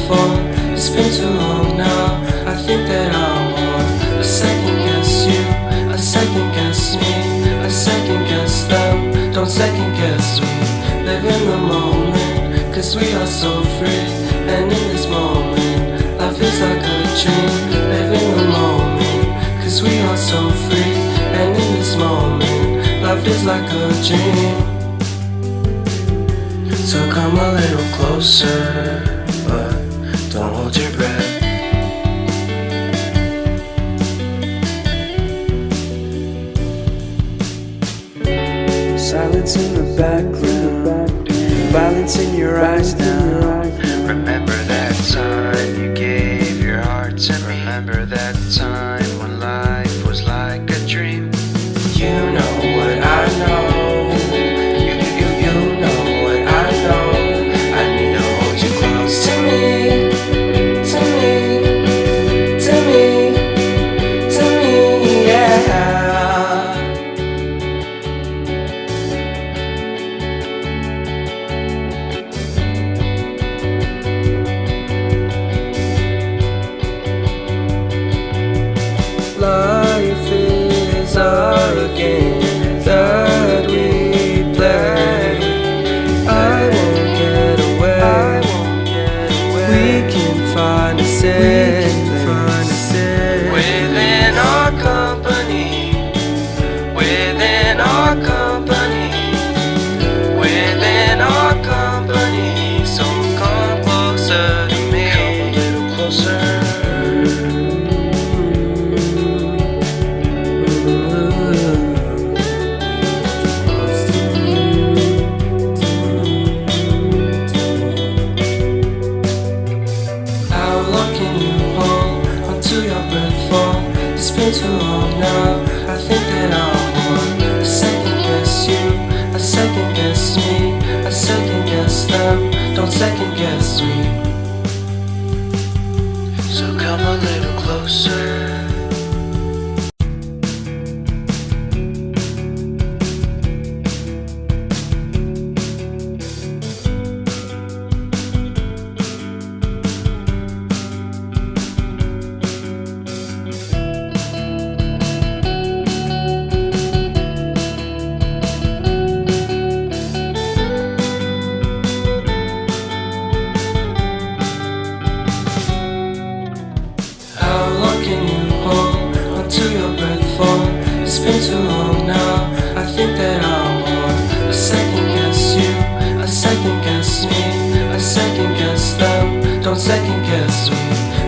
before. It's been too long now. I think that I want. I second guess you, I second guess me, I second guess them. Don't second guess me. Live in the moment, cause we are so free. And in this moment, life is like a dream. Live in the moment, cause we are so free. And in this moment, life is like a dream. So come a little closer, but don't hold your breath. Silence in the background, violence in your eyes now. Remember that time you gave your heart to me. Remember that time when life was like a dream. You know what I know. You know what I know. I need to hold you close to me, to me, to me, to me, yeah. Life is a game that we play. I won't get away. We can find a safe place Within our company, within our company, within our company. So come closer to me, come a little closer. It's been too long now. I think that I want. I second guess you, I second guess me, I second guess them. Don't second guess me. So come a little closer. It's been too long now. I think that I want. I second guess you, I second guess me, I second guess them. Don't second guess me.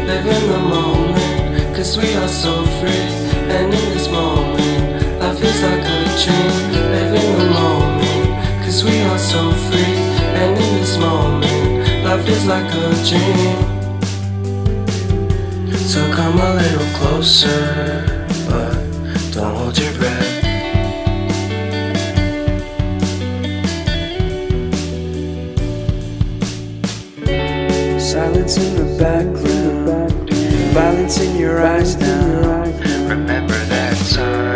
Live in the moment, cause we are so free. And in this moment, life is like a dream. Live in the moment, cause we are so free. And in this moment, life is like a dream. So come a little closer, but don't hold your breath. Silence in the background, violence in your eyes now. Remember that time